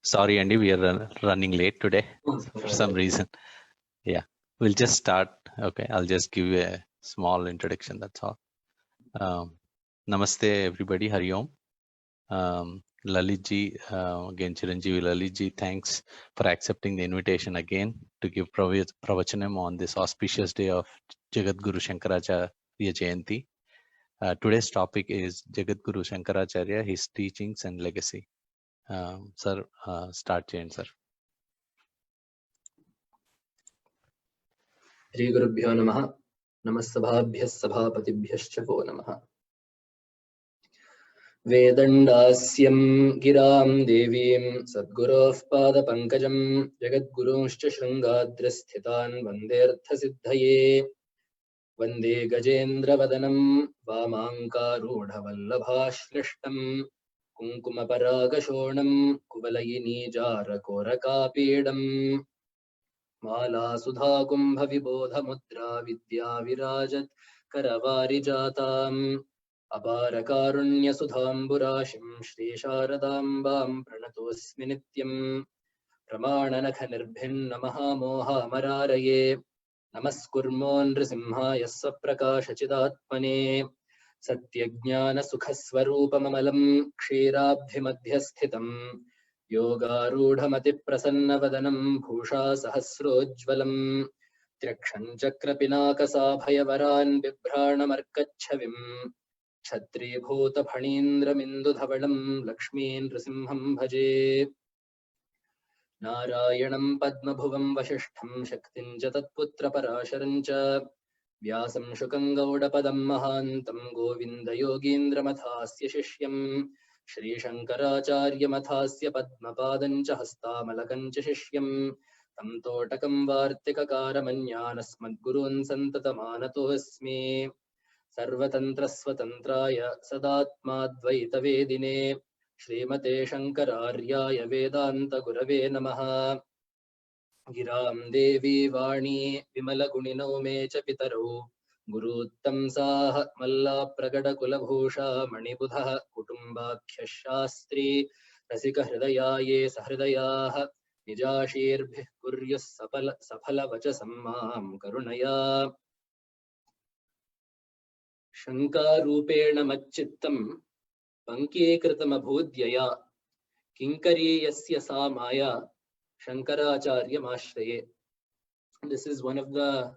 Sorry, Andy, we are running late today for some reason. Yeah, we'll just start. Okay, I'll just give you a small introduction. That's all. Namaste, everybody. Hari Om. Lalith ji, again, Chiranjeevi Lalith ji, thanks for accepting the invitation again to give Pravachanam on this auspicious day of Jagadguru Shankaracharya Jayanti. Today's topic is Jagadguru Shankaracharya, his teachings and legacy. Sir, start change, sir. Shri Gurubhyo Namaha. Namasabhabhyas sabhapatibhyascha vo namaha. Vedandasyam giram devim sadgurof pada pankajam jagadgurunshcha shringadrasthitan vandertha siddhaye vande gajendra vadanam vamankarudhavallabhashrishtam kunkumaparagashoणam kuvalayini jarakorakapedam माला सुधा कुंभ विबोध मुद्रा विद्या विराजत करवारिजाताम् अपार कारुण्य सुधाम्बुराशिं श्री शारदाम्बां प्रणतोऽस्मि नित्यम् प्रमाण नख निर्भिन्न महामोहामरारये नमस्कुर्मो नृसिंहाय स्वप्रकाशचिदात्मने सत्यज्ञान सुखस्वरूपममलं क्षीराब्धिमध्यस्थितम् योगारूढमतिप्रसन्नवदनं भूषा सहस्रोज्ज्वलम् त्र्यक्षं चक्रपिनाकसाभयवरान् बिभ्राणमर्कच्छविम् छत्रीभूतफणीन्द्रमिन्दुधवलं लक्ष्मीं नृसिंहं भजे नारायणं पद्मभुवं वसिष्ठं शक्तिं च तत्पुत्रपराशरं च व्यासं शुकं गौडपदं महान्तं गोविन्दयोगीन्द्रमथास्य शिष्यम् श्री शंकराचार्यमथास्य पद्मपादं च हस्तामलकं च शिष्यम् तं तोटकं वार्तिककारमन्यानस्मद्गुरून् सन्ततमानतोऽस्मि सर्वतन्त्रस्वतन्त्राय सदात्माद्वैतवेदिने श्रीमते शंकरार्याय वेदान्तगुरवे नमः। गिरां देवी वाणी विमलगुणिनौ मे च पितरौ गुरुत्तंसाः मल्लाप्रगडकुलभूषा मणिबुधः कुटुम्बाख्यः शास्त्री रसिकहृदयाये सहृदयाः निजाशीर्भिः कुर्युः सफलवचसं मां करुणया शङ्कारूपेण मच्चित्तं पङ्कीकृतमभूद्यया किङ्करीयस्य सा माया Shankaracharya. This is one of the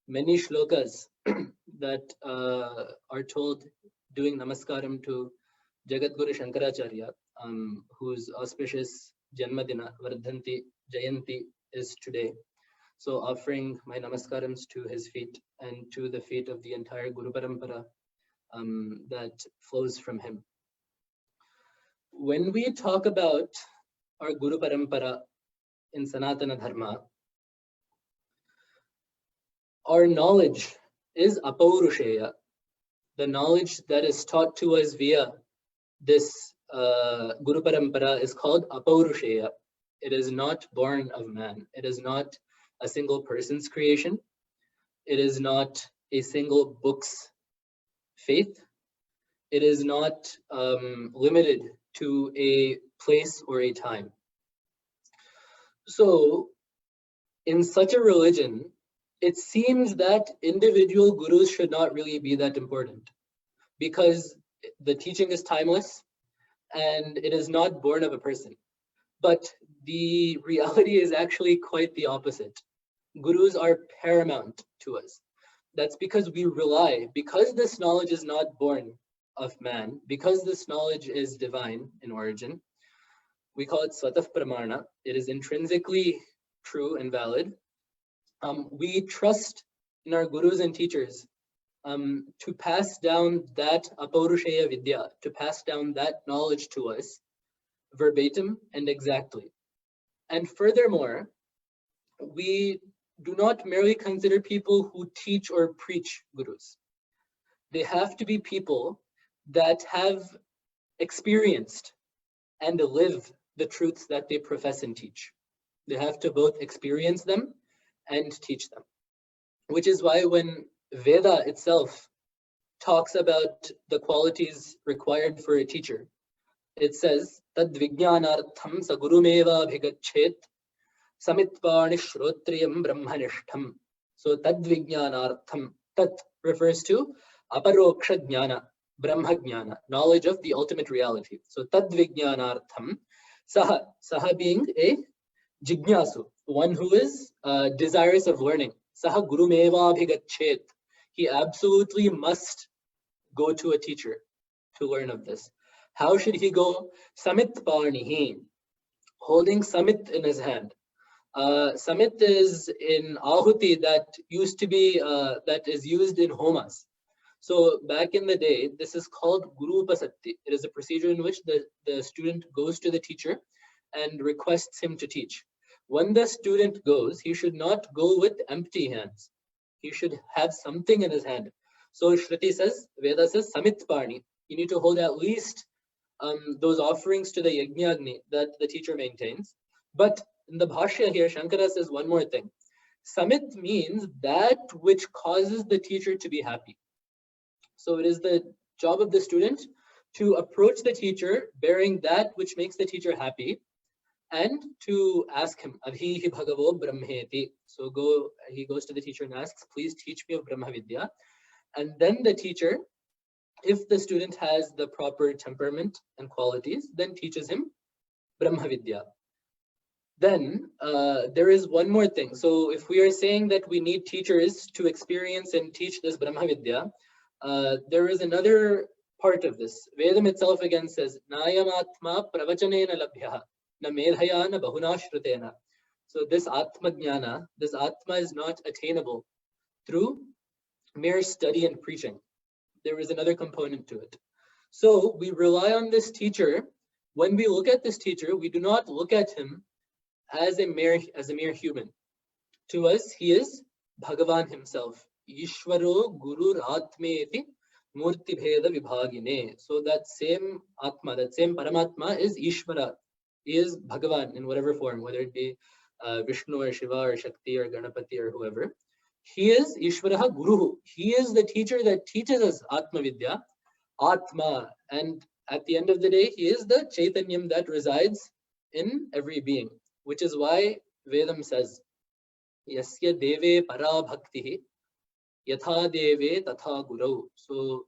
many shlokas that are told doing namaskaram to Jagadguru Shankaracharya, whose auspicious Janmadina, Vardhanti Jayanti is today. So offering my namaskarams to his feet and to the feet of the entire Guru Parampara that flows from him. When we talk about our Guru Parampara in Sanatana Dharma, our knowledge is apaurusheya. The knowledge that is taught to us via this Guru Parampara is called apaurusheya. It is not born of man. It is not a single person's creation. It is not a single book's faith. It is not limited to a place or a time. So, in such a religion, it seems that individual gurus should not really be that important because the teaching is timeless and it is not born of a person. But the reality is actually quite the opposite. Gurus are paramount to us. That's because we rely, because this knowledge is not born of man, because this knowledge is divine in origin, we call it Swatah Pramana. It is intrinsically true and valid. We trust in our gurus and teachers to pass down that apaurusheya vidya, to pass down that knowledge to us verbatim and exactly. And furthermore, we do not merely consider people who teach or preach gurus. They have to be people that have experienced and live the truths that they profess and teach. They have to both experience them and teach them. Which is why when Veda itself talks about the qualities required for a teacher, it says, Tad vijnanartham sa gurumeva bhigachet samitpani shrotriyam brahmanishtham. So tad vijnanartham, tat refers to aparoksha jnana, brahma jnana, knowledge of the ultimate reality. So tad vijnanartham, saha being a jignasu, one who is desirous of learning. Saha gurumeva bhigachet. He absolutely must go to a teacher to learn of this. How should he go? Samit parnihi, holding samit in his hand. Samit is in ahuti that used to be, that is used in homas. So back in the day, this is called Guru Upasatti. It is a procedure in which the student goes to the teacher and requests him to teach. When the student goes, he should not go with empty hands. He should have something in his hand. So Shruti says, Veda says, Samit Parni. You need to hold at least those offerings to the Yajnagni that the teacher maintains. But in the Bhashya here, Shankara says one more thing. Samit means that which causes the teacher to be happy. So it is the job of the student to approach the teacher bearing that which makes the teacher happy and to ask him, Adhihi Bhagavo Brahmeti. So he goes to the teacher and asks, please teach me of Brahma Vidya. And then the teacher, if the student has the proper temperament and qualities, then teaches him Brahma Vidya. Then there is one more thing. So if we are saying that we need teachers to experience and teach this Brahma Vidya, there is another part of this. Vedam itself again says, Nayamatma pravachanena labhyaha, na medhaya na bahuna shrutena. So this Atma Jnana, this Atma is not attainable through mere study and preaching. There is another component to it. So we rely on this teacher. When we look at this teacher, we do not look at him as a mere human. To us, he is Bhagavan himself. Ishvaro Guru Atmeti Murti Bheda Vibhagine. So that same Atma, that same Paramatma is Ishvara. He is Bhagavan in whatever form, whether it be Vishnu or Shiva or Shakti or Ganapati or whoever. He is Ishvaraha Guru. He is the teacher that teaches us Atma Vidya, Atma. And at the end of the day, he is the Chaitanyam that resides in every being, which is why Vedam says, Yasya Deve Para Bhaktihi, Yatha Deve Tatha Guru. So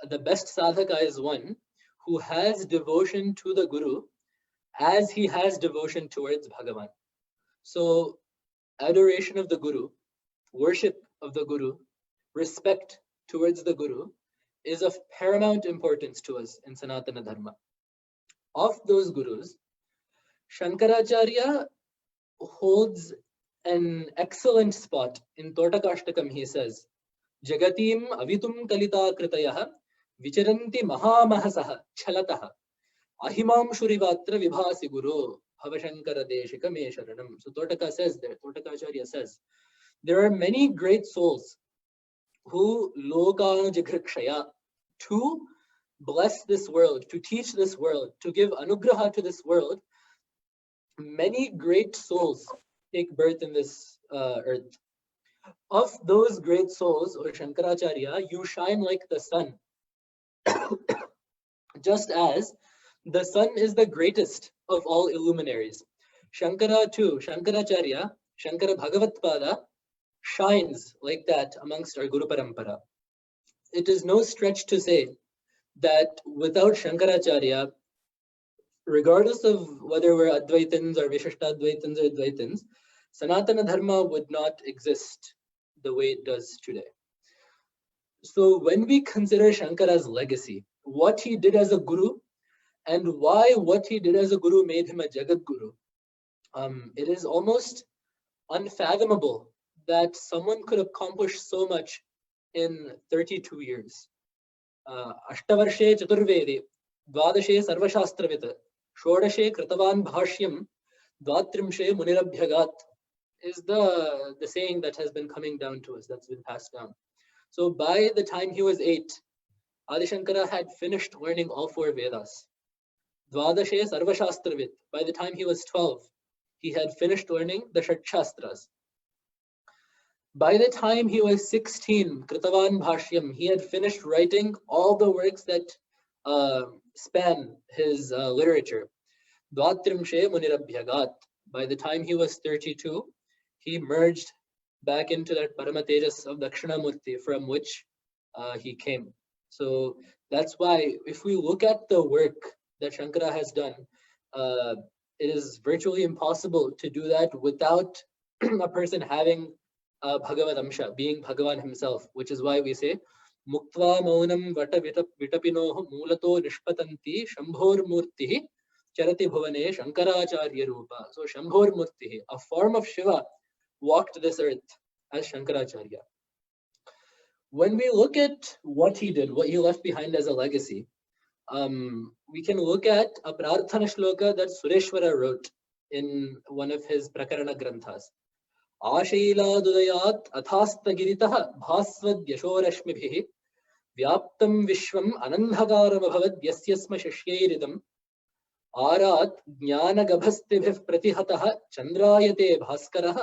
the best sadhaka is one who has devotion to the Guru as he has devotion towards Bhagavan. So adoration of the Guru, worship of the Guru, respect towards the Guru is of paramount importance to us in Sanatana Dharma. Of those Gurus, Shankaracharya holds an excellent spot. In Totakashtakam he says, Jagatim avitum kalita kritayah vicharanti mahamahasah chalataha ahimam shurivatra vibhasi guru bhavashankara deshika me sharanam. So Totaka says there, Totakacharya says, there are many great souls who loka jagrakshaya, to bless this world, to teach this world, to give anugraha to this world. Many great souls take birth in this earth. Of those great souls, O Shankaracharya, you shine like the sun. Just as the sun is the greatest of all illuminaries. Shankara too, Shankaracharya, Shankara Bhagavatpada, shines like that amongst our Guru Parampara. It is no stretch to say that without Shankaracharya, regardless of whether we're Advaitins or Vishishtadvaitins or Advaitins, Sanatana Dharma would not exist the way it does today. So when we consider Shankara's legacy, what he did as a Guru, and why what he did as a Guru made him a Jagadguru, it is almost unfathomable that someone could accomplish so much in 32 years. Ashtavarshe Chaturvedi, Dvadashe Sarvashastravit, Shodashe Kritavan Bhashyam, Dvatrimshe Munirabhyagat is the saying that has been coming down to us, that's been passed down. So by the time he was 8, Adi Shankara had finished learning all 4 Vedas. Dvadashe Sarvashastravit, by the time he was 12, he had finished learning the Shat Shastras. By the time he was 16, Kritavan Bhashyam, he had finished writing all the works that span his literature. Dvatrimshe Munirabhyagat. By the time he was 32, he merged back into that Paramatejas of Dakshinamurti from which he came. So that's why if we look at the work that Shankara has done, it is virtually impossible to do that without a person having Bhagavad Amsha, being Bhagavan himself, which is why we say Muktva Maunam Vata Vitapinoh Mulato Nishpatanti Shambhor Murtihi Charati Bhuvane Shankaracharya Rupa. So Shambhor Murtihi, a form of Shiva, walked this earth as Shankaracharya. When we look at what he did, what he left behind as a legacy, we can look at a Prarthana Shloka that Sureshwara wrote in one of his Prakarana Granthas. Ashailadudayat athastagiritaha bhasvad yashorashmibhihi vyaptam vishwam anandhakaram abhavad yasyasma shashyairidam आरात ज्ञानगभस्तिभिः प्रतिहतः चंद्रायते भास्करः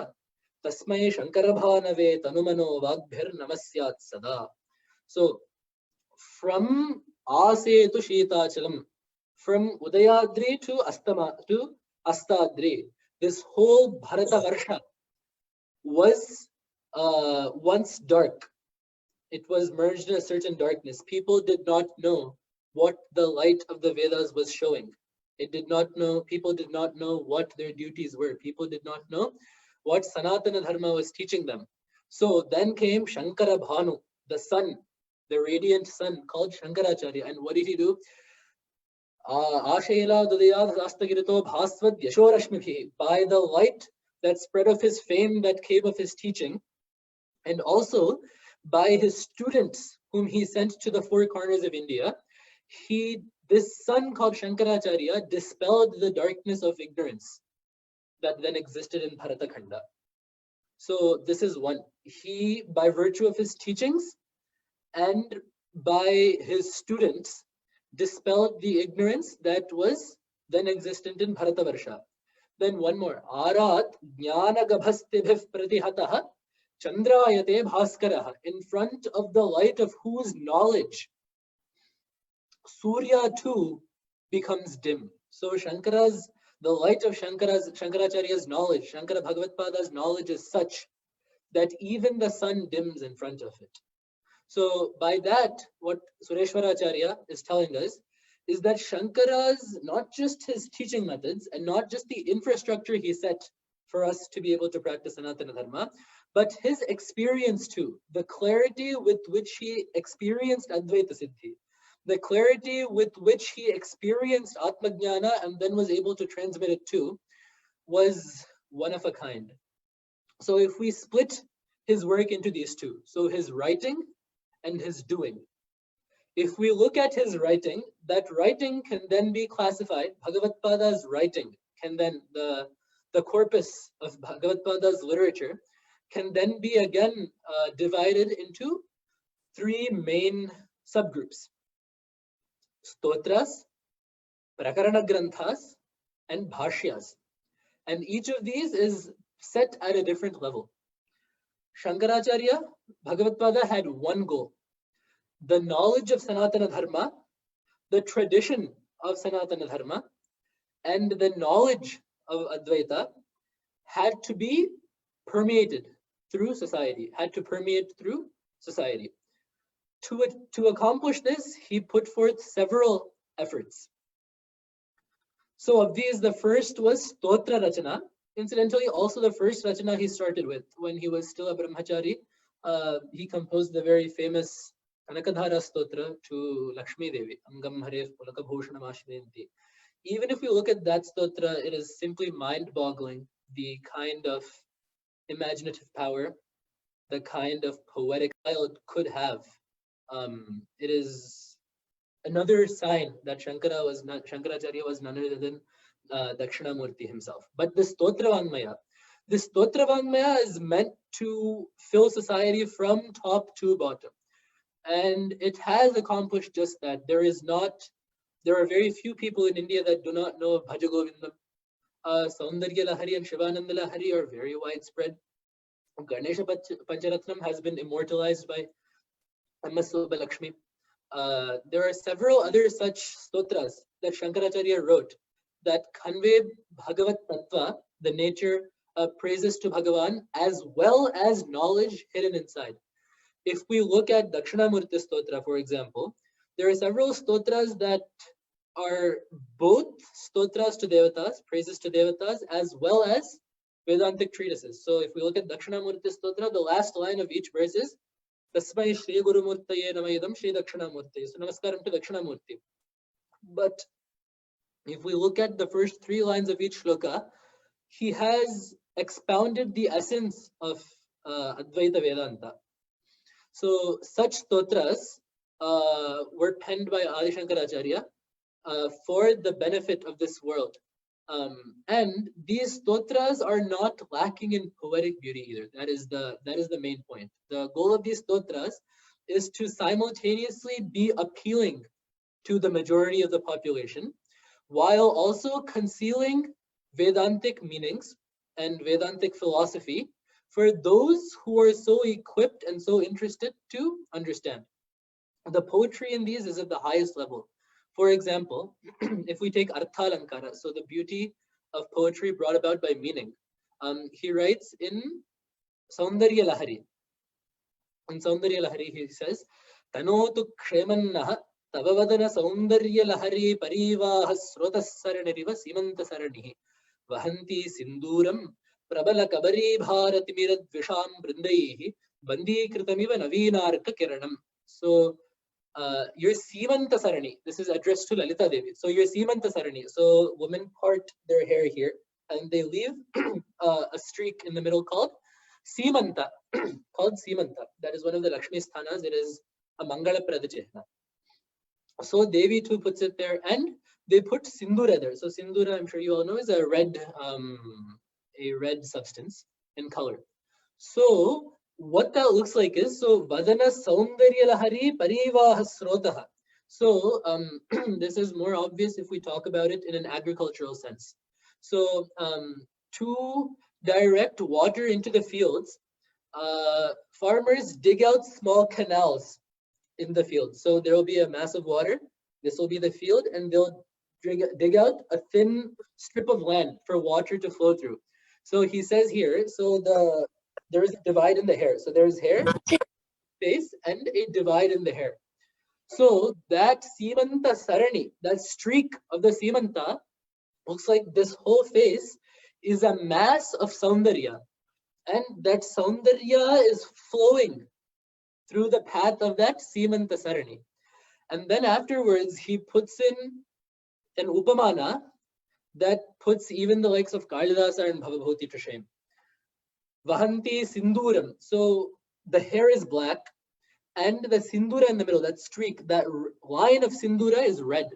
तस्मै शंकरभानवे तनुमनो वाग्भिर्नमस्यात् सदा. So from Ase to Shitachalam, from Udayadri to Astadri, this whole Bharata Varsha was once dark. It was merged in a certain darkness. People did not know what the light of the Vedas was showing. People did not know what their duties were. People did not know what Sanatana Dharma was teaching them. So then came Shankara Bhanu, the sun, the radiant sun called Shankaracharya. And what did he do? Ashayala Dudayad Astagirito Bhasvad Yashorashmibhi, by the light that spread of his fame, that came of his teaching, and also by his students whom he sent to the four corners of India, this son called Shankaracharya dispelled the darkness of ignorance that then existed in Bharatakhanda. So this is one. He, by virtue of his teachings and by his students, dispelled the ignorance that was then existent in Bharatavarsha. Then one more. Arat jnana gabhastibhiv pratihataha chandrayate bhaskaraha. In front of the light of whose knowledge Surya too becomes dim. So the light of Shankaracharya's knowledge, Shankara Bhagavatpada's knowledge is such that even the sun dims in front of it. So by that, what Sureshwaracharya is telling us is that Shankara's, not just his teaching methods and not just the infrastructure he set for us to be able to practice Sanatana Dharma, but his experience too, the clarity with which he experienced Advaita Siddhi, the clarity with which he experienced Atmajnana and then was able to transmit it too, was one of a kind. So if we split his work into these two, so his writing and his doing. If we look at his writing, that writing can then be classified, Bhagavatpada's writing can then, the corpus of Bhagavatpada's literature can then be again divided into three main subgroups. Stotras, Prakarana Granthas, and Bhashyas. And each of these is set at a different level. Shankaracharya, Bhagavatpada had one goal. The knowledge of Sanatana Dharma, the tradition of Sanatana Dharma, and the knowledge of Advaita had to be permeated through society, had to permeate through society. To accomplish this, he put forth several efforts. So of these, the first was Stotra Rachana. Incidentally, also the first Rachana he started with when he was still a Brahmachari. He composed the very famous Kanakadhara Stotra to Lakshmi Devi, Angam Harev Pulaka Bhushanam Ashvayanti. Even if we look at that stotra, it is simply mind-boggling, the kind of imaginative power, the kind of poetic style it could have. It is another sign that Shankaracharya was none other than Dakshinamurti himself. But this Stotra Vangmaya is meant to fill society from top to bottom. And it has accomplished just that. There are very few people in India that do not know of Bhajagovindam. Saundarya Lahari and Shivananda Lahari are very widespread. Ganesha Pancharatnam has been immortalized by Amma Subbalakshmi. there are several other such stotras that Shankaracharya wrote that convey Bhagavat Tattva, the nature of praises to Bhagavan, as well as knowledge hidden inside. If we look at Dakshinamurti Stotra, for example, there are several stotras that are both stotras to devatas, praises to devatas, as well as Vedantic treatises. So if we look at Dakshinamurti Stotra, the last line of each verse is Tasmai Shri Guru Murtaye Namayadam Shri Dakshinamurti. So Namaskaram to Dakshinamurti. But if we look at the first three lines of each shloka, he has expounded the essence of Advaita Vedanta. So such stotras were penned by Adi Shankaracharya for the benefit of this world. And these stotras are not lacking in poetic beauty either. That is the main point. The goal of these stotras is to simultaneously be appealing to the majority of the population, while also concealing Vedantic meanings and Vedantic philosophy for those who are so equipped and so interested to understand. The poetry in these is at the highest level. For example, if we take Artha Alankara, so the beauty of poetry brought about by meaning, he writes in Saundarya Lahari. In Saundarya Lahari, he says, Tanotu Kshemannaha Tavavadana Saundarya Lahari Parivaha Srotassaraniriva Simanta Saranihi Vahanti Sinduram Prabala Kabari Bharatimirat Visham Brindaihi Bandi Kritamiva Navinarka Kiranam. So your Simanta Sarani, this is addressed to Lalita Devi. So your Simanta Sarani, so women part their hair here and they leave a streak in the middle called Simanta, called Simanta. That is one of the Lakshmi Sthanas. It is a Mangala Pradachehna. So Devi too puts it there, and they put Sindura there. So Sindura, I'm sure you all know, is a red substance in color. So what that looks like is, so Vadana Saundarya Lahari Parivaha Srotaha. So this is more obvious if we talk about it in an agricultural sense. So to direct water into the fields, farmers dig out small canals in the field. So there will be a mass of water. This will be the field, and they'll dig out a thin strip of land for water to flow through. So he says here, so there is a divide in the hair. So there's hair, face, and a divide in the hair. So that Simanta Sarani, that streak of the Simanta, looks like this whole face is a mass of Saundarya. And that Saundarya is flowing through the path of that Simanta Sarani. And then afterwards, he puts in an Upamana that puts even the likes of Kalidasa and Bhavabhuti to shame. Vahanti Sinduram. So the hair is black, and the Sindura in the middle, that streak, that line of Sindura is red.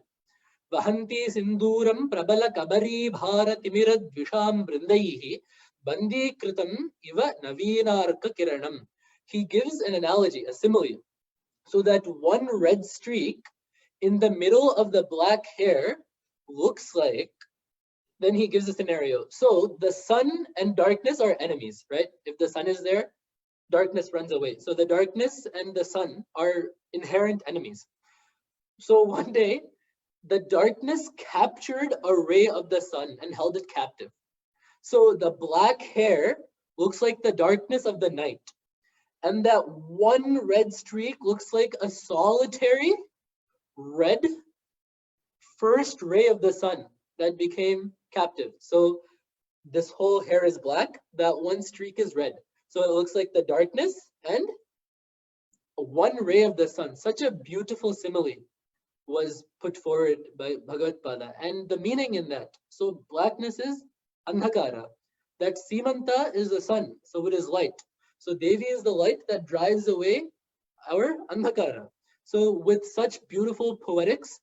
Vahanti Sinduram Prabala Kabari Bharatimirat Visham Brindaihi Bandi Kritam Iva Navinarka Kiranam. He gives an analogy, a simile, so that one red streak in the middle of the black hair looks like, then he gives a scenario. So the sun and darkness are enemies, right? If the sun is there, darkness runs away. So the darkness and the sun are inherent enemies. So one day, the darkness captured a ray of the sun and held it captive. So the black hair looks like the darkness of the night. And that one red streak looks like a solitary red first ray of the sun that became captive. So this whole hair is black, that one streak is red. So it looks like the darkness and one ray of the sun. Such a beautiful simile was put forward by Bhagavad Pada. And the meaning in that, so blackness is Andhakara. That Simanta is the sun, so it is light. So Devi is the light that drives away our Andhakara. So with such beautiful poetics,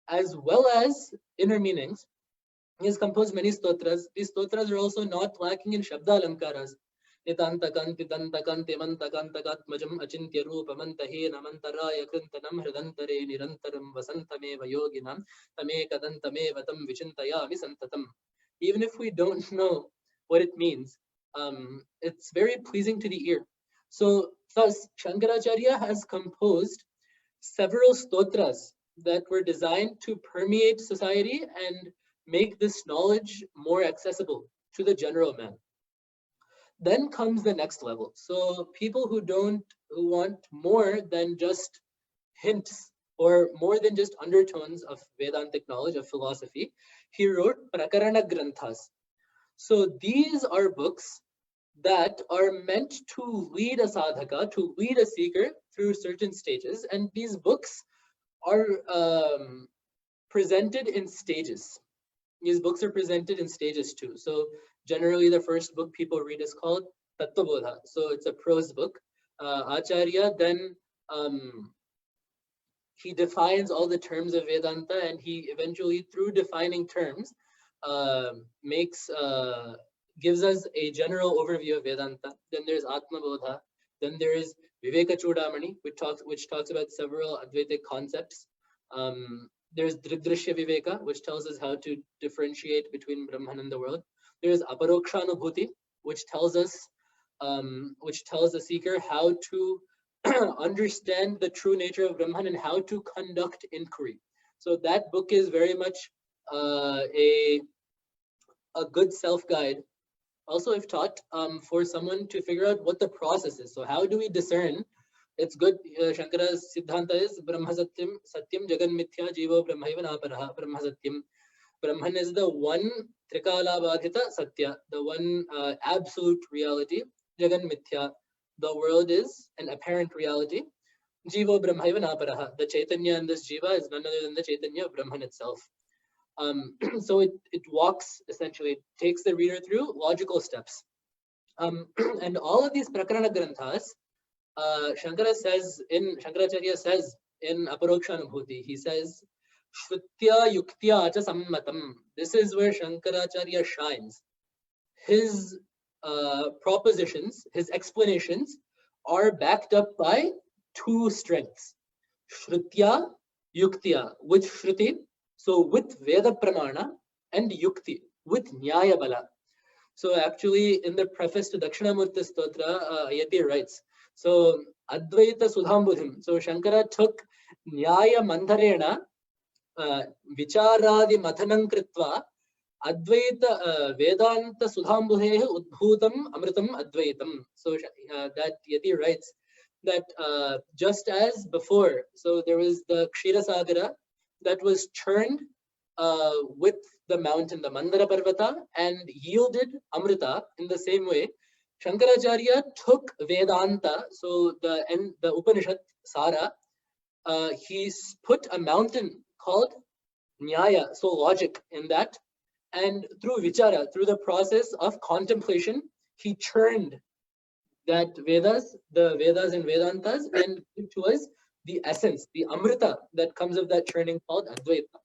as well as inner meanings, he has composed many stotras. These stotras are also not lacking in Shabda Alankaras. Nitantakan, Titantakan, Timantakantakatmajam, Achintya Rupamantahe, Namantaraya Krintanam, Hridantare, Nirantaram, Vasantame, Vayoginam, Tame Kadantame, Vatam, Vichintayami Santatam. Even if we don't know what it means, it's very pleasing to the ear. So thus, Shankaracharya has composed several stotras that were designed to permeate society and make this knowledge more accessible to the general man. Then comes the next level. So people who want more than just hints or more than just undertones of Vedantic knowledge, of philosophy, he wrote Prakarana Granthas. So these are books that are meant to lead a sadhaka, to lead a seeker through certain stages. And these books are presented in stages. These books are presented in stages too. So generally the first book people read is called Tattvabodha. So it's a prose book. Acharya then he defines all the terms of Vedanta, and he eventually, through defining terms, gives us a general overview of Vedanta. Then there's Atma Bodha. Then there is Viveka Chudamani, which talks about several Advaitic concepts. There's Dridrishya Viveka, which tells us how to differentiate between Brahman and the world. There's Aparokshanubhuti, which tells the seeker how to understand the true nature of Brahman and how to conduct inquiry. So that book is very much a good self-guide. Also, if taught for someone to figure out what the process is. So how do we discern? It's good. Shankara's Siddhanta is Brahma Satyam, Satyam Jagan Mithya Jivo Brahmaiva Naparaha. Brahma Satyam. Brahman is the one Trikala Badhita Satya, the one absolute reality. Jagan Mithya. The world is an apparent reality. Jivo Brahmaiva Naparaha. The Chaitanya in this Jiva is none other than the Chaitanya of Brahman itself. So it walks, essentially, it takes the reader through logical steps. And all of these Prakarana Granthas, Shankaracharya says in Aparokshanubhuti, he says, Shrutya Yuktya Acha Sammatam. This is where Shankaracharya shines. His propositions, his explanations are backed up by two strengths. Shrutya Yuktya, with Shruti, so with Veda Pramana, and Yukti, with Nyaya Bala. So actually in the preface to Dakshinamurti Stotra, Ayati writes, so Advaita Sudhambudhim. So Shankara took Nyaya Mandharena, Vicharadi Mathanam Kritva, Advaita Vedanta Sudhambudhe Udbhutam Amritam Advaitam. So that Yati writes that just as before, so there was the Kshira Sagara that was churned with the mountain, the Mandara Parvata, and yielded Amrita in the same way. Shankaracharya took Vedanta, so the Upanishad Sara, he put a mountain called Nyaya, so logic in that, and through Vichara, through the process of contemplation, he churned that the Vedas and Vedantas, and gave to us the essence, the Amrita that comes of that churning called Advaita.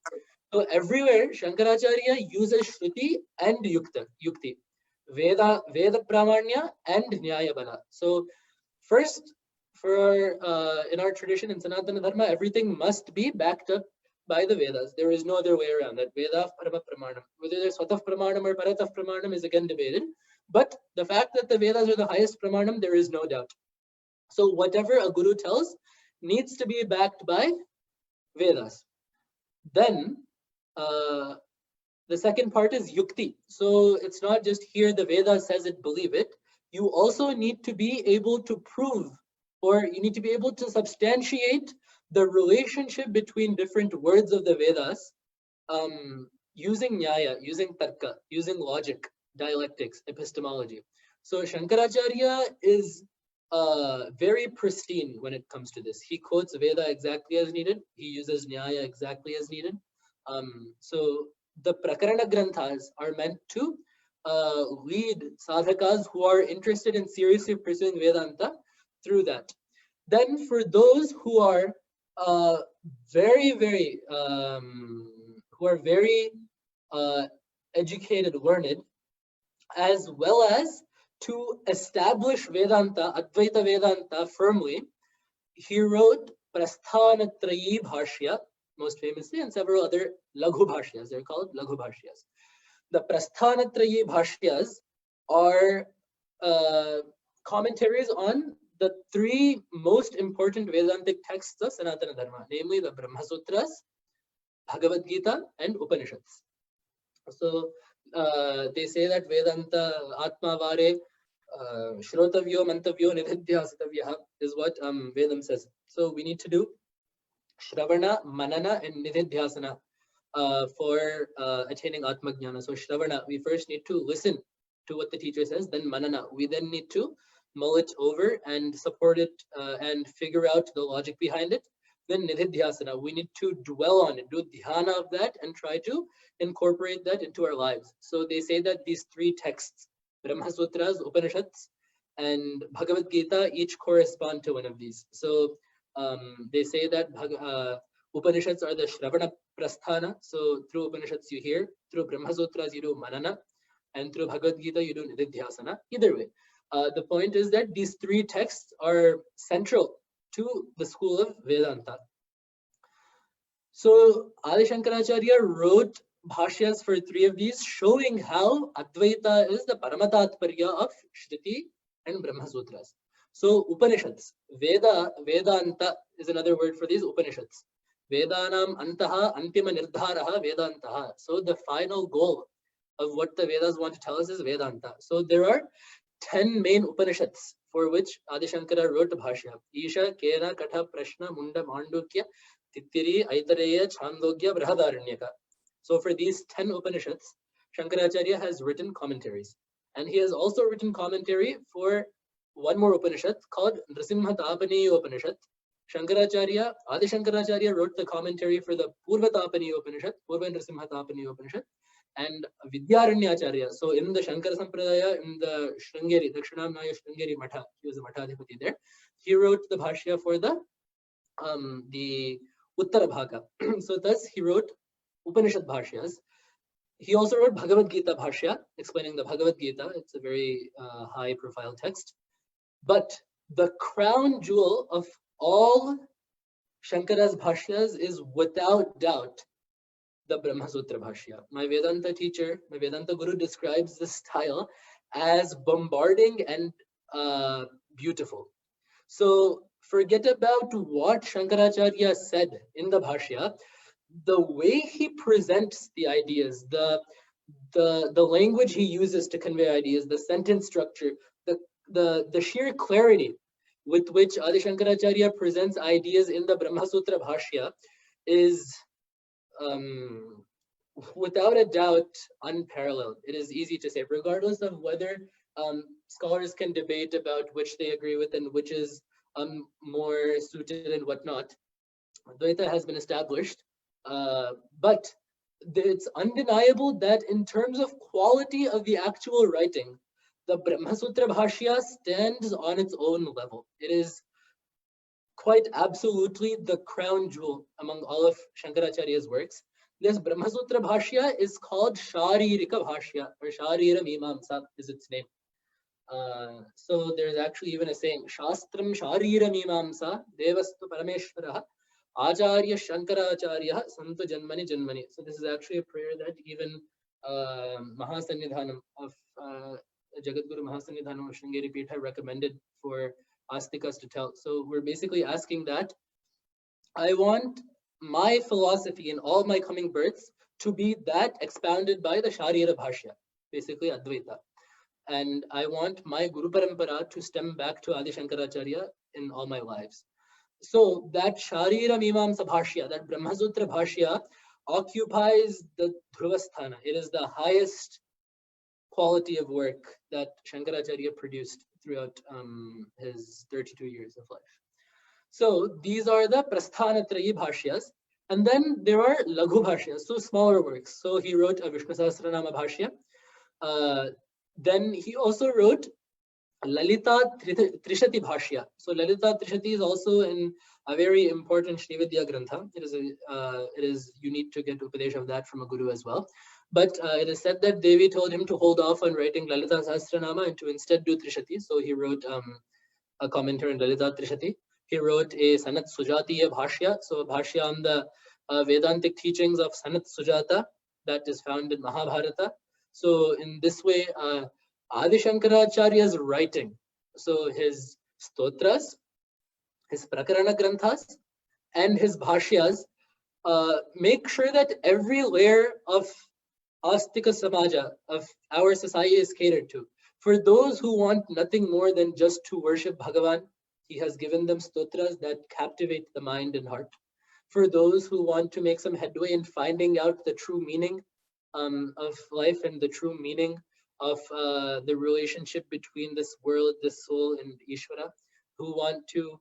So everywhere Shankaracharya uses Shruti and Yukti, Veda Pramanya and Nyaya Bala. So first, in our tradition in Sanatana Dharma, everything must be backed up by the Vedas. There is no other way around that. Veda Parama Pramanam. Whether there's Swataf Pramanam or Parataf Pramanam is again debated. But the fact that the Vedas are the highest Pramanam, there is no doubt. So whatever a Guru tells needs to be backed by Vedas. Then the second part is Yukti. So it's not just here the Veda says it, believe it. You also need to be able to prove, or you need to be able to substantiate the relationship between different words of the Vedas using Nyaya, using Tarka, using logic, dialectics, epistemology. So Shankaracharya is very pristine when it comes to this. He quotes Veda exactly as needed. He uses Nyaya exactly as needed. So the Prakarana Granthas are meant to lead sadhakas who are interested in seriously pursuing Vedanta through that. Then for those who are very educated, learned, as well as to establish Vedanta, Advaita Vedanta firmly, he wrote Prasthanatrayi Bhashya, most famously, and several other Laghu Bhashyas. They're called Laghu Bhashyas. The Prasthanatrayi Bhashyas are commentaries on the three most important Vedantic texts of Sanatana Dharma, namely the Brahma Sutras, Bhagavad Gita, and Upanishads. So they say that Vedanta Atma Vare Shrotavyo Mantavyo Nididhyasitavyaha is what Vedam says. So we need to do Shravana, Manana, and Nididhyasana for attaining Atma Jnana. So Shravana, we first need to listen to what the teacher says, then Manana. We then need to mull it over and support it and figure out the logic behind it. Then Nididhyasana, we need to dwell on it, do dhyana of that, and try to incorporate that into our lives. So they say that these three texts, Brahma Sutras, Upanishads, and Bhagavad Gita, each correspond to one of these. So they say that Upanishads are the Shravana Prasthana. So through Upanishads you hear, through Brahma Sutras you do Manana, and through Bhagavad Gita you do Nididhyasana. Either way, the point is that these three texts are central to the school of Vedanta. So Adi Shankaracharya wrote bhashyas for three of these, showing how Advaita is the Paramatatparya of Shruti and Brahma Sutras. So Upanishads, Vedanta is another word for these Upanishads. Vedanam antaha antima nirdharaha Vedantaha. So the final goal of what the Vedas want to tell us is Vedanta. So there are 10 main Upanishads for which Adi Shankara wrote a bhashya. Isha, Kena, Katha, Prashna, Munda, Mandukya, Tittiri, Aitareya, Chandogya, Brahadaranyaka. So for these 10 Upanishads, Shankaracharya has written commentaries. And he has also written commentary for one more Upanishad called Nrisimha Tapani Upanishad. Shankaracharya, Adi Shankaracharya wrote the commentary for the Purva Tapani Upanishad, Purva Nrisimha Tapani Upanishad, and Vidyaranyacharya. So in the Shankara Sampradaya, in the Shrangeri, Dakshinamaya Shrangeri Matha, he was a Mathadhipati there. He wrote the bhashya for the Uttara Bhaka. So thus he wrote Upanishad bhashyas. He also wrote Bhagavad Gita bhashya, explaining the Bhagavad Gita. It's a very high profile text. But the crown jewel of all Shankara's bhashyas is without doubt the Brahma Sutra bhashya. My Vedanta teacher, my Vedanta guru describes this style as bombarding and beautiful. So forget about what Shankaracharya said in the bhashya. The way he presents the ideas, the language he uses to convey ideas, the sentence structure, the sheer clarity with which Adi Shankaracharya presents ideas in the Brahma Sutra bhashya is without a doubt unparalleled. It is easy to say, regardless of whether scholars can debate about which they agree with and which is more suited and whatnot. Advaita has been established, but it's undeniable that in terms of quality of the actual writing, the Brahma Sutra bhashya stands on its own level. It is quite absolutely the crown jewel among all of Shankaracharya's works. This Brahma Sutra bhashya is called Sharirika bhashya, or Sharira Mimamsa is its name. So there's actually even a saying, Shastram Sharira Mimamsa Devastu Parameshwaraha Acharya Shankaracharya Santu Janmani Janmani. So this is actually a prayer that even Mahasannidhanam of Jagadguru Mahasannidhanam of Sringeri Pitha recommended for Astikas to tell. So we're basically asking that I want my philosophy in all my coming births to be that expounded by the Sharira Bhashya, basically Advaita. And I want my Guru Parampara to stem back to Adi Shankaracharya in all my lives. So that Sharira Mimamsa Bhashya, that Brahma Sutra Bhashya, occupies the Dhruvasthana. It is the highest quality of work that Shankaracharya produced throughout his 32 years of life. So these are the Prasthanatrayi bhashyas. And then there are Laghu bhashyas, so smaller works. So he wrote a Vishnu Sahasranama bhashya. Then he also wrote Lalita Trishati bhashya. So Lalita Trishati is also in a very important Srividya Grantha. It is you need to get Upadesh of that from a guru as well. But it is said that Devi told him to hold off on writing Lalita Sahasranama and to instead do Trishati. So he wrote a commentary on Lalita Trishati. He wrote a Sanat Sujatiya Bhashya, so a Bhashya on the Vedantic teachings of Sanat Sujata that is found in Mahabharata. So in this way, Adi Shankaracharya's writing, so his stotras, his prakarana granthas, and his bhashyas make sure that every layer of astika samaja, of our society, is catered to. For those who want nothing more than just to worship Bhagavan, he has given them stotras that captivate the mind and heart. For those who want to make some headway in finding out the true meaning of life and the true meaning of the relationship between this world, this soul, and Ishvara, who want to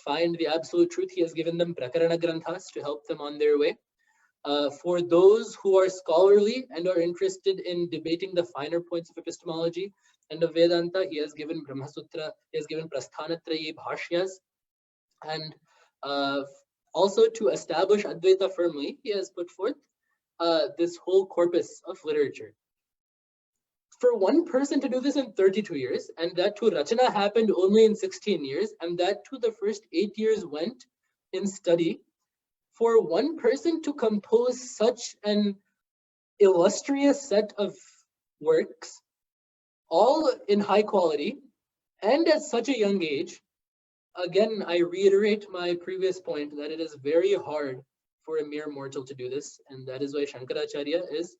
find the absolute truth, he has given them prakarana granthas to help them on their way. For those who are scholarly and are interested in debating the finer points of epistemology and of Vedanta, he has given Brahma Sutra, he has given Prasthanatrayi bhashyas, and also to establish Advaita firmly, he has put forth this whole corpus of literature. For one person to do this in 32 years, and that too Rachana happened only in 16 years, and that too the first 8 years went in study, for one person to compose such an illustrious set of works, all in high quality, and at such a young age, again, I reiterate my previous point that it is very hard for a mere mortal to do this, and that is why Shankaracharya is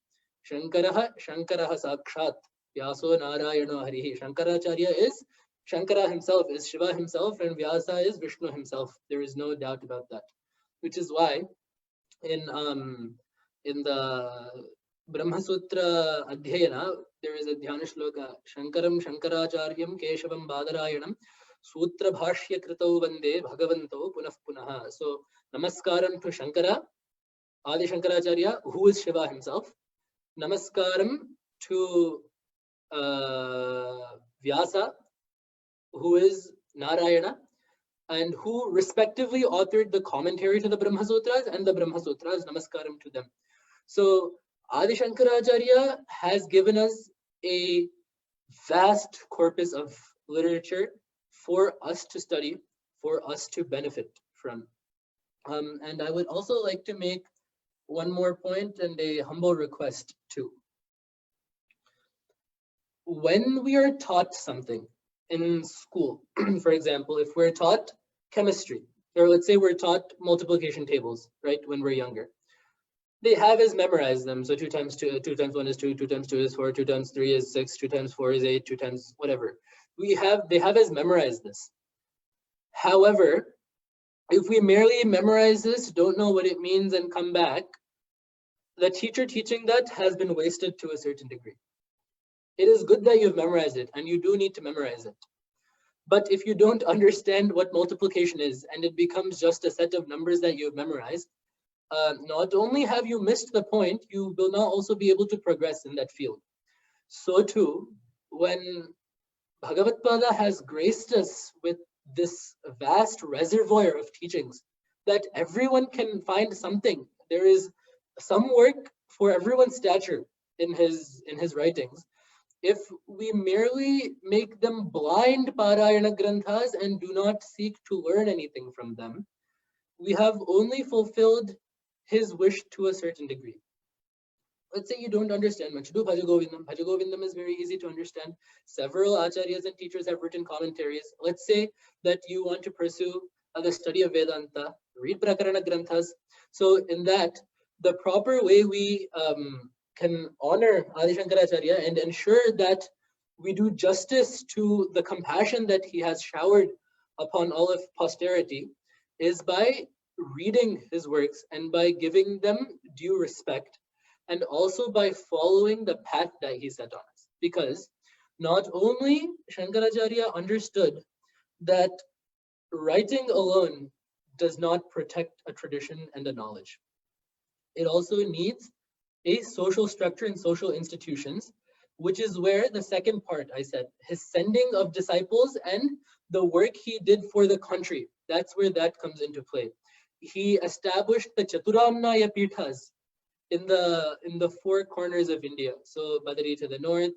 Shankaraha Sakshat, Vyaso Narayano Harihi. Shankaracharya is Shankara himself, is Shiva himself, and Vyasa is Vishnu himself. There is no doubt about that. Which is why in the Brahma Sutra Adhyayana, there is a Dhyana Shloka, Shankaram Shankaracharyam Keshavam Badarayanam Sutra Bhashya Kritau Vande Bhagavanto Punah Punaha. So Namaskaram to Shankara, Adi Shankaracharya, who is Shiva himself. Namaskaram to Vyasa, who is Narayana, and who respectively authored the commentary to the Brahma Sutras and the Brahma Sutras. Namaskaram to them. So Adi Shankaracharya has given us a vast corpus of literature for us to study, for us to benefit from. And I would also like to make one more point and a humble request too. When we are taught something in school, for example, if we're taught chemistry, or let's say we're taught multiplication tables, right, when we're younger, they have us memorize them. So 2 times 2, 2 times 1 is 2, 2 times 2 is 4, 2 times 3 is 6, 2 times 4 is 8, 2 times whatever. They have us memorize this. However, if we merely memorize this, don't know what it means, and come back, the teacher teaching that has been wasted to a certain degree. It is good that you've memorized it, and you do need to memorize it. But if you don't understand what multiplication is, and it becomes just a set of numbers that you've memorized, not only have you missed the point, you will not also be able to progress in that field. So too, when Bhagavatpada has graced us with this vast reservoir of teachings, that everyone can find something. There is some work for everyone's stature in his writings. If we merely make them blind Parayana Granthas and do not seek to learn anything from them, we have only fulfilled his wish to a certain degree. Let's say you don't understand much. Do Bhajagovindam. Bhajagovindam is very easy to understand. Several acharyas and teachers have written commentaries. Let's say that you want to pursue the study of Vedanta, read Prakarana Granthas. So in that, the proper way we can honor Adi Shankaracharya and ensure that we do justice to the compassion that he has showered upon all of posterity is by reading his works and by giving them due respect, and also by following the path that he set on us. Because not only Shankaracharya understood that writing alone does not protect a tradition and a knowledge. It also needs a social structure and social institutions, which is where the second part I said, his sending of disciples and the work he did for the country, that's where that comes into play. He established the Chaturamnaya Pithas in the 4 corners of India. So Badari to the north,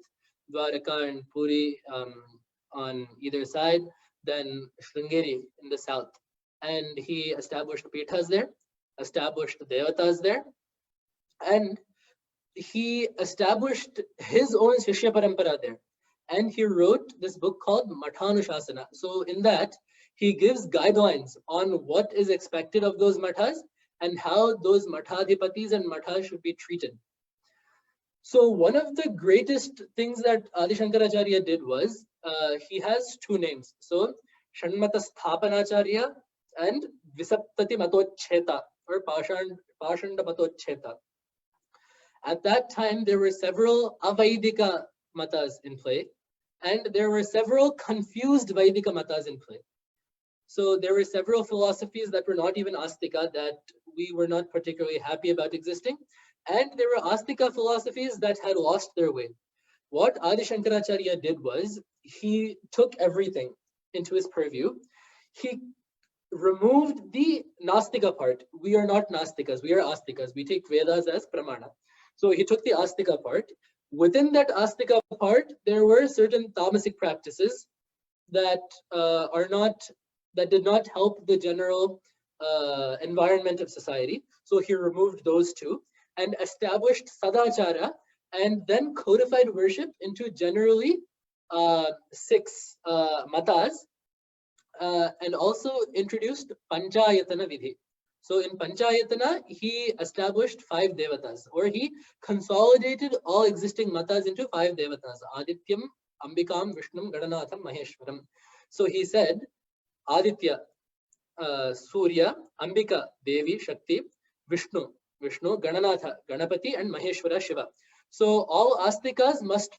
Dwaraka and Puri on either side, then Sringeri in the south. And he established Pithas there, established Devatas there, and he established his own Shishya Parampara there. and he wrote this book called Mathanushasana. So in that, he gives guidelines on what is expected of those mathas and how those mathadhipatis and mathas should be treated. So one of the greatest things that Adi Shankaracharya did was, he has two names. So Shanmata Sthapanacharya and Visaptati Matocheta, or Pashanda Matocheta. At that time, there were several Avaidika matas in play, and there were several confused Vaidika matas in play. So there were several philosophies that were not even Astika, that we were not particularly happy about existing. And there were Astika philosophies that had lost their way. What Adi Shankaracharya did was, he took everything into his purview. He removed the Nastika part. We are not Nastikas, we are Astikas. We take Vedas as Pramana. So he took the Astika part. Within that Astika part, there were certain tamasic practices that that did not help the general environment of society. So he removed those two and established Sadachara, and then codified worship into generally 6 matas, and also introduced Panchayatana Vidhi. So in Panchayatana, he established 5 devatas, or he consolidated all existing matas into 5 devatas: Adityam, Ambikam, Vishnum, Gadanatham, Maheshwaram. So he said, Aditya, Surya, Ambika, Devi, Shakti, Vishnu, Gananatha, Ganapati, and Maheshwara, Shiva. So all Astikas must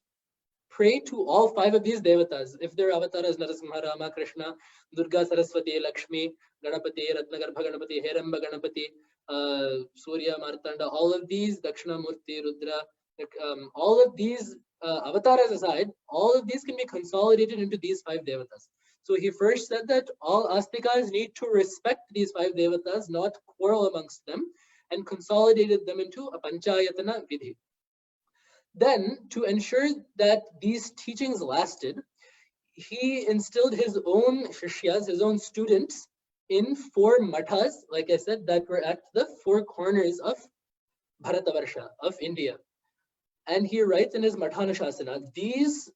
pray to all 5 of these devatas. If their avatars, Narasimha, Rama, Krishna, Durga, Saraswati, Lakshmi, Ganapati, Ratnagarbha Ganapati, Heramba Ganapati, Surya, Martanda, all of these, Dakshinamurti, Rudra, all of these avatars aside, all of these can be consolidated into these 5 devatas. So he first said that all Astikas need to respect these 5 devatas, not quarrel amongst them, and consolidated them into a Panchayatana Vidhi. Then, to ensure that these teachings lasted, he instilled his own shishyas, his own students, in 4 mathas, like I said, that were at the 4 corners of Bharatavarsha, of India. And he writes in his Mathanushasana, these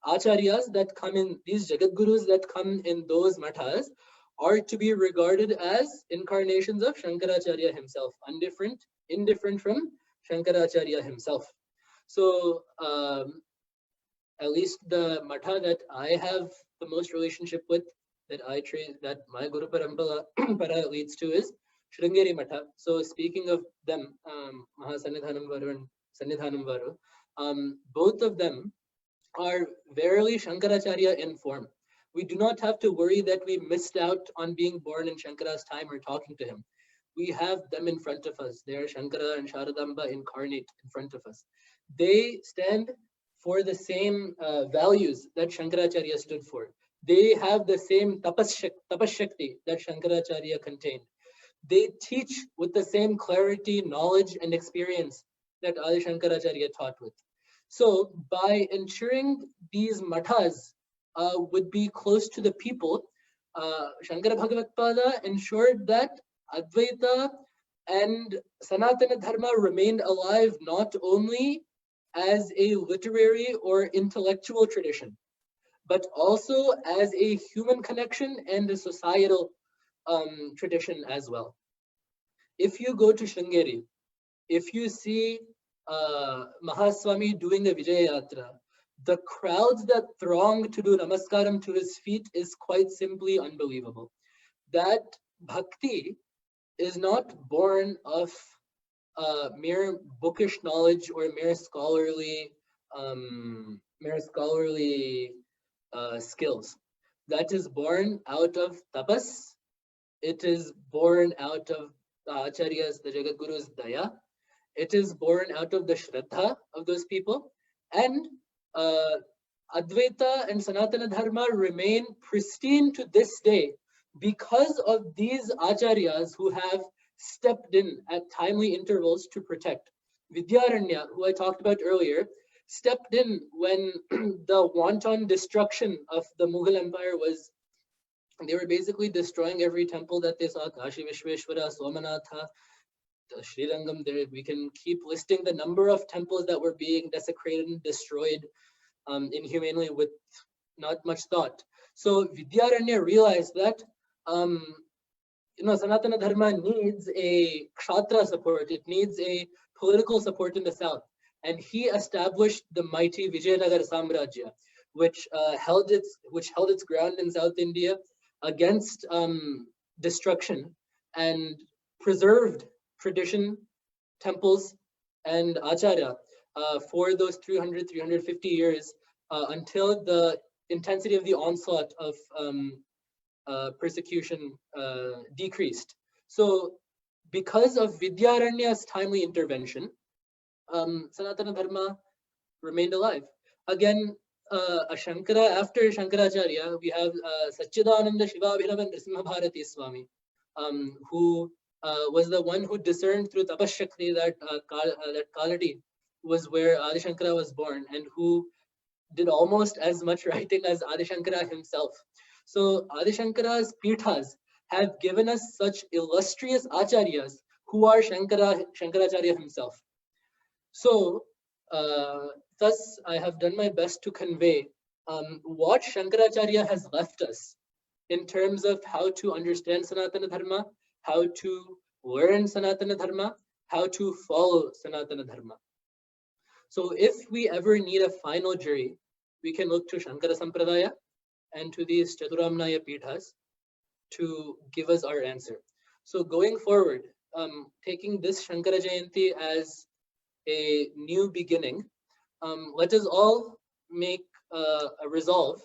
acharyas that come in, these Jagadgurus that come in those mathas, are to be regarded as incarnations of Shankaracharya himself, indifferent from Shankaracharya himself. So at least the matha that I have the most relationship with, that my Guru Parampara leads to, is Sringeri Matha. So speaking of them, Mahasannidhanam Varu and Sannidhanam Varu, both of them are verily Shankaracharya in form. We do not have to worry that we missed out on being born in Shankara's time or talking to him. We have them in front of us. They are Shankara and Sharadamba incarnate in front of us. They stand for the same values that Shankaracharya stood for. They have the same tapashakti that Shankaracharya contained. They teach with the same clarity, knowledge, and experience that Adi Shankaracharya taught with. So by ensuring these mathas would be close to the people, Shankara Bhagavatpada ensured that Advaita and Sanatana Dharma remained alive not only as a literary or intellectual tradition, but also as a human connection and a societal tradition as well. If you go to Sringeri, if you see Mahaswami doing a Vijaya Yatra, the crowds that throng to do namaskaram to his feet is quite simply unbelievable. That bhakti is not born of mere bookish knowledge or mere scholarly skills. That is born out of tapas. It is born out of the acharyas, the Jagadgurus' daya. It is born out of the shraddha of those people. And Advaita and Sanatana Dharma remain pristine to this day because of these acharyas who have stepped in at timely intervals to protect. Vidyaranya, who I talked about earlier, stepped in when the wanton destruction of the Mughal Empire was, they were basically destroying every temple that they saw, Kashi Vishweshwara, Somanatha, Srirangam. There we can keep listing the number of temples that were being desecrated and destroyed. inhumanely with not much thought. So Vidyaranya realized that Sanatana Dharma needs a kshatriya support. It needs a political support in the south, and he established the mighty Vijayanagara Samrajya, which held its ground in South India against destruction and preserved tradition, temples, and acharya for those 350 years until the intensity of the onslaught of persecution decreased. So because of Vidyaranya's timely intervention, Sanatana Dharma remained alive. Again, after Shankaracharya, we have Satchidananda Shivabhinava Nrsimha Bharati Swami, who was the one who discerned through Tapashakti that Kaladi was where Adi Shankara was born, and who did almost as much writing as Adi Shankara himself. So Adi Shankara's Pithas have given us such illustrious acharyas who are Shankaracharya himself. So thus I have done my best to convey what Shankaracharya has left us in terms of how to understand Sanatana Dharma, how to learn Sanatana Dharma, how to follow Sanatana Dharma. So if we ever need a final jury, we can look to Shankara Sampradaya and to these Chaturamnaya Pithas to give us our answer. So going forward, taking this Shankara Jayanti as a new beginning, let us all make a resolve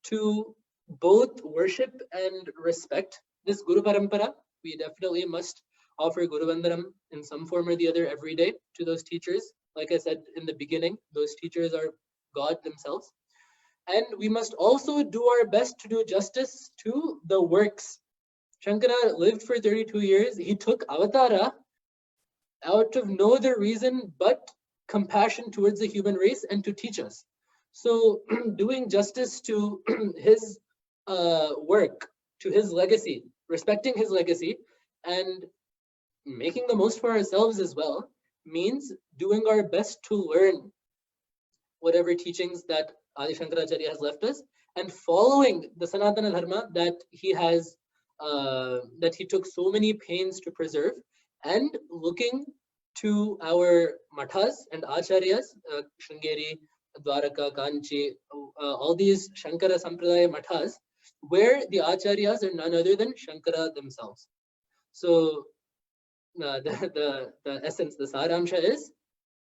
to both worship and respect this Guru Parampara. We definitely must offer Guru Vandanam in some form or the other every day to those teachers. Like I said in the beginning, those teachers are God themselves. And we must also do our best to do justice to the works. Shankara lived for 32 years. He took avatara out of no other reason but compassion towards the human race and to teach us. So doing justice to his work, to his legacy, respecting his legacy, and making the most for ourselves as well, means doing our best to learn whatever teachings that Adi Shankaracharya has left us, and following the Sanatana Dharma that he has, that he took so many pains to preserve, and looking to our mathas and acharyas, Sringeri, Dwaraka, Kanchi, all these Shankara Sampradaya mathas, where the acharyas are none other than Shankara themselves. So the essence, the saramsha is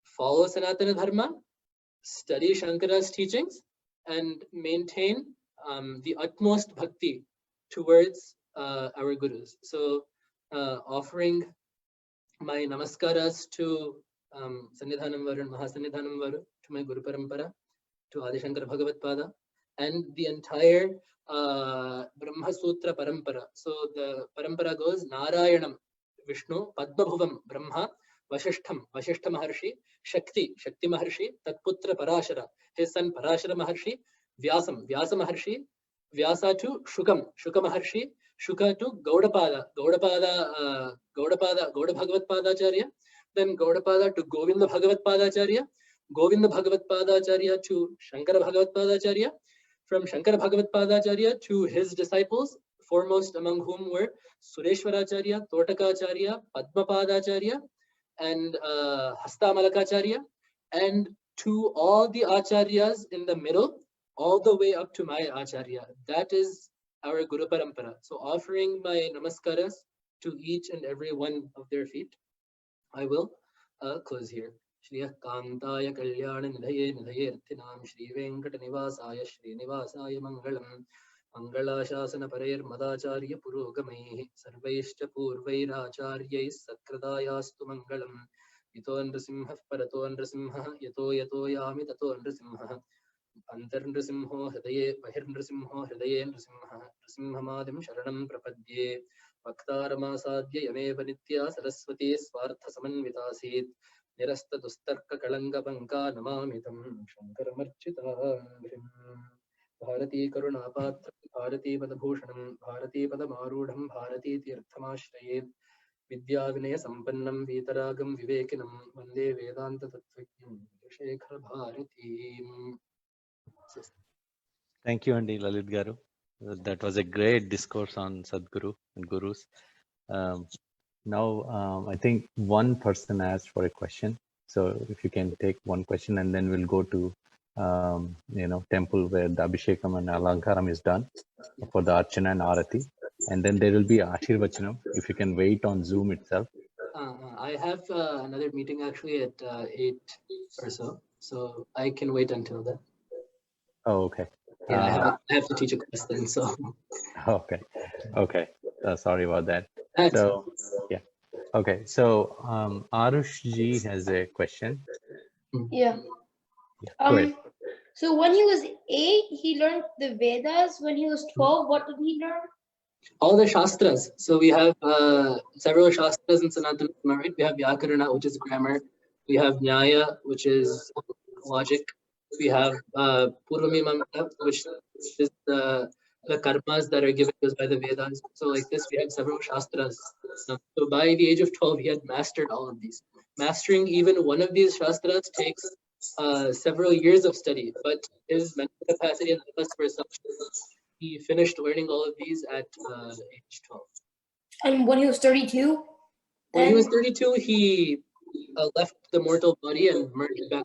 follow Sanatana Dharma, study Shankara's teachings, and maintain the utmost bhakti towards our gurus. So offering my namaskaras to Sannidhanam Varu, Mahasannidhanam Varu, to my Guru Parampara, to Adi Shankara Bhagavat Pada, and the entire Brahma Sutra Parampara. So the Parampara goes Narayanam, Vishnu, Padmabhuvam, Brahma, Vashishtham, Vashishth Maharshi, Shakti, Shakti Maharshi, Tatputra Parashara, his son Parashara Maharshi, Vyasam, Vyasa Maharshi, Vyasa to Shukam, Shuka Maharshi, Shuka to Gaudapada, Gauda Bhagavat Padacharya, then Gaudapada to Govinda Bhagavat Padacharya, Govinda Bhagavat Padacharya to Shankara Bhagavat Padacharya, from Shankara Bhagavat Padacharya to his disciples, foremost among whom were Sureshwaracharya, Totakacharya, Padmapadacharya, and Hastamalakacharya, and to all the acharyas in the middle, all the way up to my acharya. That is our Guru Parampara. So offering my namaskaras to each and every one of their feet, I will close here. Shriya Kantaya Kalyana Nidhaye Nidhaye Arthinam Shri Venkata Nivasaya Shri Nivasaya Mangalam Mangala Shasana Parair Madacharya Purogamaihi Sarvaishcha Purvairacharyais Sakradayastu Mangalam Yito Nrasimha Parato Nrasimha Yato Yami Tato Nrasimha Antar Nrasimho Hridaye Bahir Nrasimho Hridaye Nrasimha Nrasimhamadim Sharanam Prapadye Bhaktaramadhya Yameva Nitya Saraswati Swartha Samanvitasit Nirasta Dustarka Kalanga Banka Namamitam Shankaramarchita Bharati Karunapatra Bharati Padabhushanam Bharati Padamarudham Bharati Tirthamashrayed Vidya Vinaya Sampannam Vitaragam Vivekinam Vande Vedanta Tattvijnam Shekhar Bharati. Thank you, Andy Lalith Garu. That was a great discourse on Sadhguru and Gurus. Now, I think one person asked for a question. So if you can take one question, and then we'll go to, temple where the Abhishekam and Alankaram is done for the Archana and Arati. And then there will be Ashirvachanam, if you can wait on Zoom itself. I have another meeting actually at 8 or so I can wait until then. Oh, okay. Yeah, I have to teach a class then, so. Okay. Sorry about that. That's So, yeah. Okay. So, Arush ji has a question. Yeah. Go ahead. So when he was 8, he learned the Vedas. When he was 12, what did he learn? All the Shastras. So we have several Shastras in Sanatana Dharma, right? We have Vyakarana, which is grammar. We have Nyaya, which is logic. We have Purvamimamsa, which is the karmas that are given to us by the Vedas. So like this, we have several Shastras. So by the age of 12, he had mastered all of these. Mastering even one of these Shastras takes several years of study, but his mental capacity and thirst for such, he finished learning all of these at age 12. And when he was 32? When he was 32, he left the mortal body and merged back.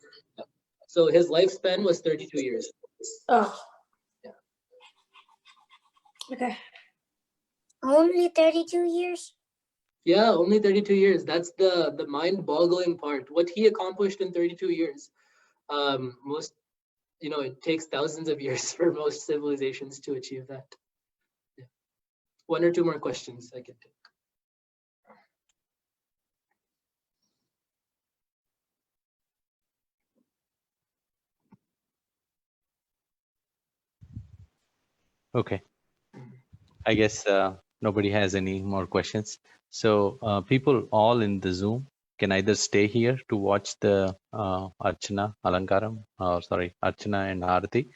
So his lifespan was 32 years. Oh. Yeah. Okay. Only 32 years? Yeah, only 32 years. That's the mind-boggling part. What he accomplished in 32 years. Most, it takes thousands of years for most civilizations to achieve that. Yeah. One or two more questions I can take. Okay. I guess nobody has any more questions. So people all in the Zoom can either stay here to watch the Archana, Alankaram, Archana and Arati,